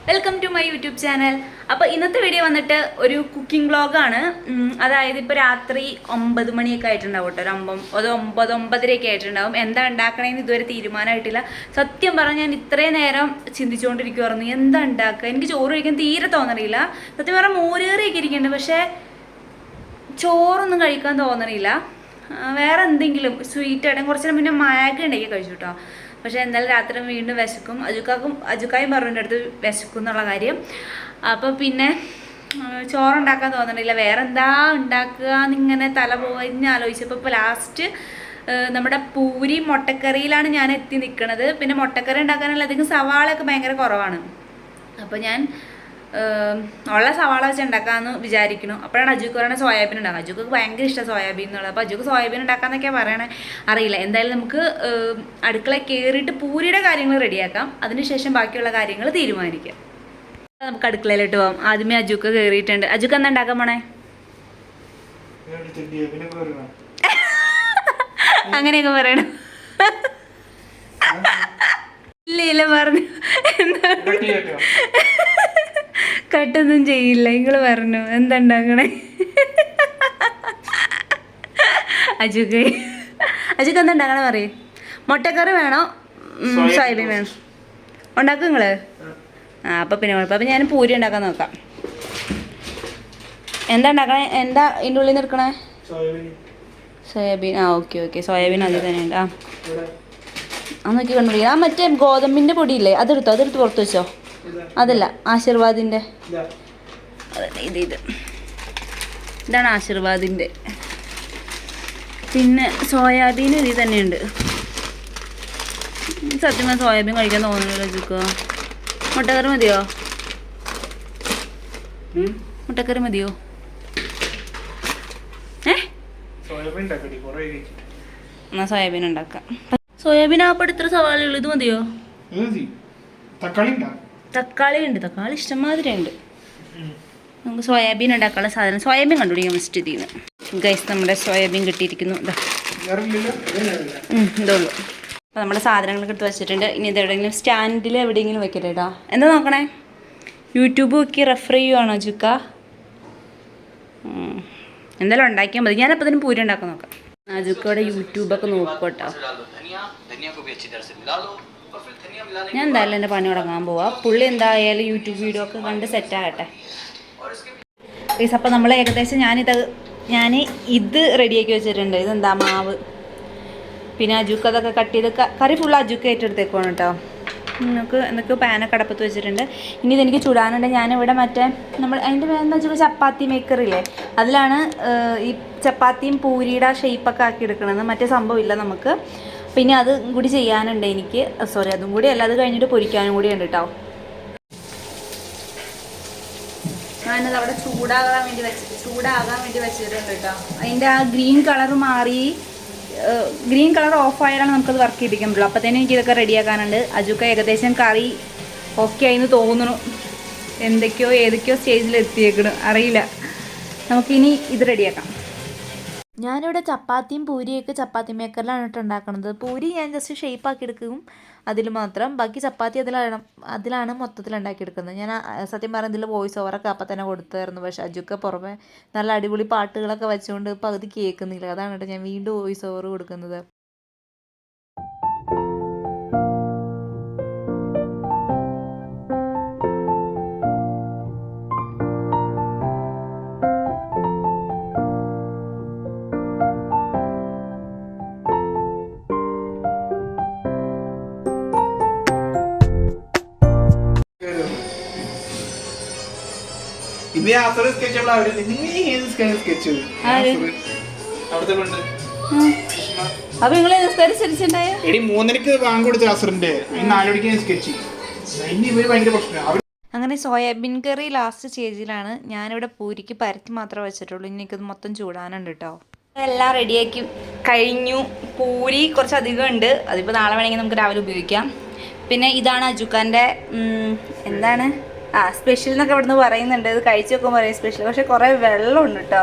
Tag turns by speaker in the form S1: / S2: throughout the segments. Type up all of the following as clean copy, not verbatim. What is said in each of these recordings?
S1: Welcome to my YouTube channel. അപ്പോൾ ഇന്നത്തെ video വന്നിട്ട് ഒരു കുക്കിംഗ് വ്ളോഗാണ്. അതായത് ഇപ്പോൾ രാത്രി 9 മണിയൊക്കെ ആയിട്ടുണ്ടാവും കേട്ടോ. ഒരു 9-9:30 ആയിട്ടുണ്ടാവും. എന്താ ഉണ്ടാക്കണമെന്ന് ഇതുവരെ തീരുമാനമായിട്ടില്ല. സത്യം പറഞ്ഞാൽ ഞാൻ ഇത്രയും നേരം ചിന്തിച്ചുകൊണ്ടിരിക്കുമായിരുന്നു എന്താ ഉണ്ടാക്കുക. എനിക്ക് ചോറ് കഴിക്കാൻ തീരെ തോന്നണില്ല. സത്യം പറഞ്ഞാൽ മോരുകറിയൊക്കെ ഇരിക്കുന്നുണ്ട്, പക്ഷേ ചോറൊന്നും കഴിക്കാൻ തോന്നണില്ല. വേറെ എന്തെങ്കിലും സ്വീറ്റ് ആയിട്ടും കുറച്ച് പിന്നെ മയക്ക ഉണ്ടാക്കി കഴിച്ചു കേട്ടോ. പക്ഷേ എന്തായാലും രാത്രി വീണ്ടും വിശക്കും. അജുക്കായും പറഞ്ഞിൻ്റെ അടുത്ത് വിശക്കും എന്നുള്ള കാര്യം. അപ്പോൾ പിന്നെ ചോറുണ്ടാക്കാൻ തോന്നണില്ല. വേറെ എന്താ ഉണ്ടാക്കുക എന്നിങ്ങനെ തല പോയിന്ന് ആലോചിച്ചപ്പോൾ ഇപ്പോൾ ലാസ്റ്റ് നമ്മുടെ പൂരി മുട്ടക്കറിയിലാണ് ഞാൻ എത്തി നിൽക്കുന്നത്. പിന്നെ മുട്ടക്കറി ഉണ്ടാക്കാനുള്ള അധികം സവാളയൊക്കെ ഭയങ്കര കുറവാണ്. അപ്പോൾ ഞാൻ ഉള്ള സവാള വെച്ച് ഉണ്ടാക്കാമെന്ന് വിചാരിക്കുന്നു. അപ്പോഴാണ് അജുക്ക് പറയുന്നത് സോയാബീൻ ഉണ്ടാക്കുക. അജുക്ക് ഭയങ്കര ഇഷ്ടം സോയാബീൻ എന്നുള്ളത്. അപ്പോൾ അജുക്ക് സോയാബീൻ ഉണ്ടാക്കാമെന്നൊക്കെ പറയണേ, അറിയില്ല. എന്തായാലും നമുക്ക് അടുക്കളയിൽ കയറിയിട്ട് പൂരിയുടെ കാര്യങ്ങൾ റെഡിയാക്കാം. അതിനുശേഷം ബാക്കിയുള്ള കാര്യങ്ങൾ തീരുമാനിക്കാം. നമുക്ക് അടുക്കളയിലോട്ട് പോകാം. ആദ്യമേ അജുക്ക് കയറിയിട്ടുണ്ട്. അജുക്ക് എന്താ ഉണ്ടാക്കാൻ പോണേ? അങ്ങനെയൊക്കെ പറയണം. ഇല്ല പറഞ്ഞു. എന്താ കട്ടൊന്നും ചെയ്യില്ല. നിങ്ങള് പറഞ്ഞു എന്താ ഉണ്ടാക്കണേ? അജുക്ക് എന്താ ഉണ്ടാക്കണേ പറയേ. മുട്ടക്കറി വേണോ സോയാബീൻ വേണോ? ഉണ്ടാക്കും നിങ്ങള്? അപ്പം പിന്നെ കുഴപ്പം. അപ്പം ഞാൻ പൂരി ഉണ്ടാക്കാൻ നോക്കാം. എന്താ ഉണ്ടാക്കണേ? എന്താ ഇതിൻ്റെ ഉള്ളിൽ നിൽക്കണേ? സോയാബീൻ. ഓക്കെ സോയാബീൻ അതിൽ തന്നെയുണ്ട്. നോക്കി കണ്ടുപിടിക്കുക. മറ്റേ ഗോതമ്പിൻ്റെ പൊടിയില്ലേ, അതെടുത്ത് പുറത്ത് വെച്ചോ. അതല്ല, ആശീർവാദിൻ്റെ. ഇതാണ് ആശീർവാദിൻ്റെ. പിന്നെ സോയാബീൻ ഇതിൽ തന്നെയുണ്ട്. സത്യം സോയാബീൻ കഴിക്കാൻ തോന്നുന്നില്ല ചുക്കോ. മുട്ടക്കറി മതിയോ? എന്നാ സോയാബീൻ ഉണ്ടാക്കാം. സോയാബീൻ ആപ്പോൾ ഇത്ര സവാള ഉള്ളു. ഇത് മതിയോ? തക്കാളി ഉണ്ട്. തക്കാളി ഇഷ്ടംമാതിരി ഉണ്ട്. നമുക്ക് സോയാബീൻ ഉണ്ടാക്കാനുള്ള സാധനം സോയാബീൻ കണ്ടുപിടിക്കാൻ ഫസ്റ്റ് ഇതിൽ നിന്ന്. ഗൈസ്, നമ്മുടെ സോയാബീൻ കിട്ടിയിരിക്കുന്നു. ഇതുള്ളൂ. അപ്പോൾ നമ്മുടെ സാധനങ്ങളൊക്കെ എടുത്ത് വെച്ചിട്ടുണ്ട്. ഇനി ഇത് എവിടെയെങ്കിലും സ്റ്റാൻഡിൽ എവിടെയെങ്കിലും വെക്കട്ടെ കേട്ടോ. എന്താ നോക്കണേ? യൂട്യൂബ് നോക്കി റെഫർ ചെയ്യുവാണോ ചുക്ക? എന്തായാലും ഉണ്ടാക്കിയാൽ മതി. ഞാനപ്പോൾ തന്നെ പൂരി ഉണ്ടാക്കാൻ നോക്കാം. അജുക്കോടെ യൂട്യൂബൊക്കെ നോക്കട്ടോ. ഞാൻ എന്തായാലും എൻ്റെ പണി തുടങ്ങാൻ പോവാം. പുള്ളി എന്തായാലും യൂട്യൂബ് വീഡിയോ ഒക്കെ കണ്ട് സെറ്റാകട്ടെ. പ്ലീസ്. അപ്പോൾ നമ്മൾ ഏകദേശം ഞാൻ ഇത് റെഡിയാക്കി വെച്ചിട്ടുണ്ട്. ഇതെന്താ, മാവ്. പിന്നെ അജുക്ക് അതൊക്കെ കട്ട് ചെയ്ത് കറി ഫുള്ള് അജുക്ക് ഏറ്റെടുത്തേക്കുവാണ് കേട്ടോ. നിങ്ങൾക്ക് എന്തൊക്കെയോ പാനൊക്കെ അടപ്പത്ത് വെച്ചിട്ടുണ്ട്. ഇനി ഇതെനിക്ക് ചുടാനുണ്ട്. ഞാനിവിടെ മറ്റേ അതിൻ്റെ എന്താ വെച്ചാൽ ചപ്പാത്തി മേക്കറില്ലേ, അതിലാണ് ഈ ചപ്പാത്തിയും പൂരിയുടെ ഷേപ്പൊക്കെ ആക്കി എടുക്കണമെന്ന്. മറ്റേ സംഭവം ഇല്ല നമുക്ക്. പിന്നെ അതും കൂടി ചെയ്യാനുണ്ട് എനിക്ക്. അതും കൂടി അല്ല, അത് കഴിഞ്ഞിട്ട് പൊരിക്കാനും കൂടി ഉണ്ട് കേട്ടോ. ഞാനത് അവിടെ ചൂടാകാൻ വേണ്ടി വെച്ചിട്ടുണ്ട് കേട്ടോ. അതിൻ്റെ ആ ഗ്രീൻ കളർ മാറി, ഗ്രീൻ കളർ ഓഫായാലാണ് നമുക്കത് വർക്ക് ചെയ്യിപ്പിക്കാൻ പറ്റുള്ളൂ. അപ്പോൾ തന്നെ എനിക്ക് ഇതൊക്കെ റെഡിയാക്കാനുണ്ട്. അജുക്ക ഏകദേശം കറി ഓക്കെ ആയിന്ന് തോന്നുന്നു. ഏതൊക്കെയോ സ്റ്റേജിൽ എത്തിയേക്കണം, അറിയില്ല. നമുക്കിനി ഇത് റെഡിയാക്കാം. ഞാനിവിടെ ചപ്പാത്തിയും പൂരിയൊക്കെ ചപ്പാത്തി മേക്കറിലാണ് ഇട്ട് ഉണ്ടാക്കുന്നത്. പൂരി ഞാൻ ജസ്റ്റ് ഷേപ്പാക്കി എടുക്കും അതിൽ മാത്രം. ബാക്കി ചപ്പാത്തി അതിലാണ് മൊത്തത്തിൽ ഉണ്ടാക്കിയെടുക്കുന്നത്. ഞാൻ സത്യം പറഞ്ഞ ഇതിൽ വോയിസ് ഓവറൊക്കെ അപ്പം തന്നെ കൊടുത്തായിരുന്നു. പക്ഷേ അജുക്ക പുറമെ നല്ല അടിപൊളി പാട്ടുകളൊക്കെ വെച്ചുകൊണ്ട് പകുതി കേൾക്കുന്നില്ല. അതാണ് കേട്ടോ ഞാൻ വീണ്ടും വോയിസ് ഓവർ കൊടുക്കുന്നത്. അപ്പൊ നിങ്ങള് എടി 3:00 വാങ്ങി കൊടുത്ത അസറിന്റെ 4:00 സ്കെച്ച്. അങ്ങനെ സോയാബീൻ കറി ലാസ്റ്റ് സ്റ്റേജിലാണ്. ഞാനിവിടെ പൂരിക്ക് പരത്തി മാത്രമേ വെച്ചിട്ടുള്ളൂ. ഇനി എനിക്കത് മൊത്തം ചൂടാനുണ്ട് കേട്ടോ. എല്ലാം റെഡിയാക്കി കഴിഞ്ഞു. പൂരി കുറച്ചധികം ഉണ്ട്. അതിപ്പോൾ നാളെ വേണമെങ്കിൽ നമുക്ക് രാവിലെ ഉപയോഗിക്കാം. പിന്നെ ഇതാണ് അജുക്കാൻ്റെ എന്താണ് സ്പെഷ്യൽ എന്നൊക്കെ ഇവിടുന്ന് പറയുന്നുണ്ട്. ഇത് കഴിച്ച് നോക്കുമ്പോൾ പറയും സ്പെഷ്യൽ. പക്ഷേ കുറേ വെള്ളമുണ്ട് കേട്ടോ.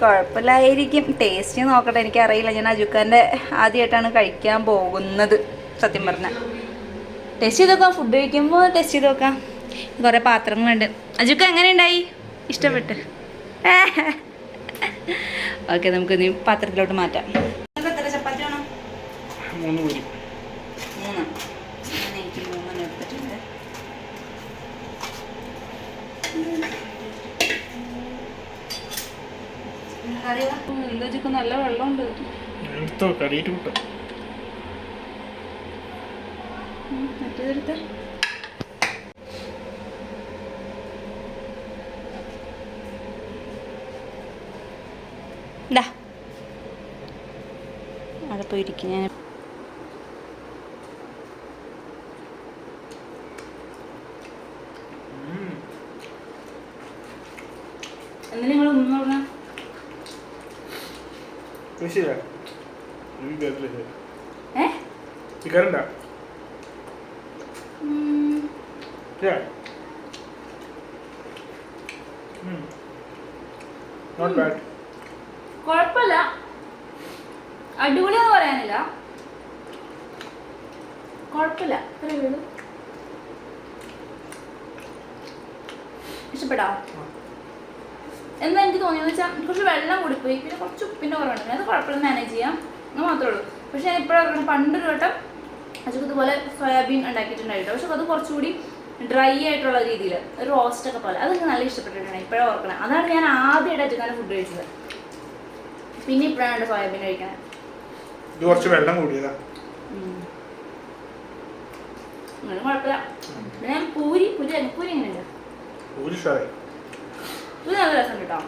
S1: കുഴപ്പമില്ലായിരിക്കും. ടേസ്റ്റ് നോക്കട്ടെ, എനിക്കറിയില്ല. ഞാൻ അജുക്കാൻ്റെ ആദ്യമായിട്ടാണ് കഴിക്കാൻ പോകുന്നത് സത്യം പറഞ്ഞാൽ. ടെസ്റ്റ് ചെയ്ത് നോക്കാം, ഫുഡ് കഴിക്കുമ്പോൾ ടെസ്റ്റ് ചെയ്ത് നോക്കാം. കുറേ പാത്രങ്ങളുണ്ട്. അജുക്ക് എങ്ങനെ ഉണ്ടായി? ഇഷ്ടപ്പെട്ട്? ഓക്കെ, നമുക്ക് ഇനി പാത്രത്തിലോട്ട് മാറ്റാം. എത്ര ചപ്പാത്തി വേണം?
S2: 3 പൂരി.
S1: 3. എനിക്ക് 3 എടുത്തിട്ടുണ്ട്. എന്താ ചിക്കൻ നല്ല വെള്ളമുണ്ട്.
S2: എടുത്തോ, കറിയിട്ട് കൂട്ടോ.
S1: മറ്റേതെടുത്ത് അവിടെ പോയിരിക്കും. ഞാൻ എന്തിനാ നിങ്ങൾ ഒന്നും പറഞ്ഞ കുഴപ്പമില്ല, അടിപൊളിയാന്ന് പറയാനില്ല, കുഴപ്പമില്ല. ഇഷ്ടപ്പെട്ടോ? എന്താ എനിക്ക് തോന്നിയെന്ന് വെച്ചാൽ കുറച്ച് വെള്ളം കൂടിപ്പോയി, പിന്നെ കുറച്ച് ഉപ്പിൻ്റെ കുറവുണ്ട്. അത് കുഴപ്പമില്ല, മാനേജ് ചെയ്യാം, എന്ന് മാത്രമേ ഉള്ളൂ. പക്ഷെ ഞാൻ ഇപ്പോഴും പണ്ടൊരു വട്ടം അച്ഛക്ക് ഇതുപോലെ സോയാബീൻ ഉണ്ടാക്കിയിട്ടുണ്ടായിട്ട്, പക്ഷെ അത് കുറച്ചുകൂടി ഡ്രൈ ആയിട്ടുള്ള രീതിയിൽ ഒരു റോസ്റ്റൊക്കെ പോലെ അതൊക്കെ നല്ല ഇഷ്ടപ്പെട്ടിട്ടുണ്ട്. ഇപ്പോഴും ഓർക്കണം, അതാണ് ഞാൻ ആദ്യമായിട്ട് അച്ഛക്കാണ് ഫുഡ് കഴിച്ചത്. പിന്നെ ഇപ്പോഴാണ് സോയാബീൻ കഴിക്കണേ.
S2: കുറച്ച് വെള്ളം കൂടിയതാ,
S1: കുഴപ്പമില്ല. പിന്നെ പൂരി എങ്ങനെയുണ്ട്? ഇത് നല്ല രസം കേട്ടോ.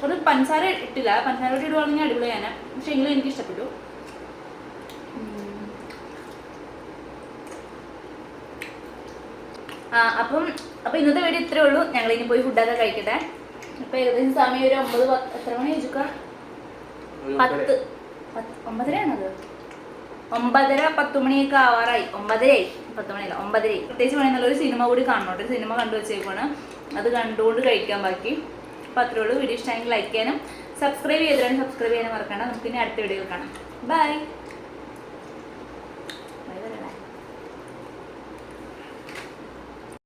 S1: ഒരു പഞ്ചസാര ഇട്ടില്ല, പഞ്ചസാര ഇടുവാണെങ്കിൽ അടിപൊളിയാണ്. പക്ഷെ എങ്കിലും എനിക്ക് ഇഷ്ടപ്പെട്ടു. അപ്പം ഇന്നത്തെ വീഡിയോ ഇത്രേ ഉള്ളൂ. ഞങ്ങൾ ഇനി പോയി ഫുഡൊക്കെ കഴിക്കട്ടെ. ഇപ്പൊ ഏകദേശം സമയം ഒരു 9 എത്ര മണി ചോദിക്കുക? 10 9:30ആണത്. 9:30 10 മണിയൊക്കെ ആവാറായി. 9:30 10 മണിയല്ല, 9:30. പ്രത്യേകിച്ച് പണിയെന്നുള്ളൊരു സിനിമ കൂടി കാണണോട്ട്. ഒരു സിനിമ കണ്ടു വെച്ചേക്കാണ്, അത് കണ്ടുകൊണ്ട് കഴിക്കാൻ ബാക്കി. അപ്പോൾ അത്രേ ഉള്ളൂ. വീഡിയോ ഇഷ്ടമെങ്കിൽ ലൈക്ക് ചെയ്യാനും സബ്സ്ക്രൈബ് ചെയ്തിട്ടാണ് സബ്സ്ക്രൈബ് ചെയ്യാനും മറക്കണ്ട. നമുക്ക് ഇനി അടുത്ത വീഡിയോ കാണാം. ബൈ.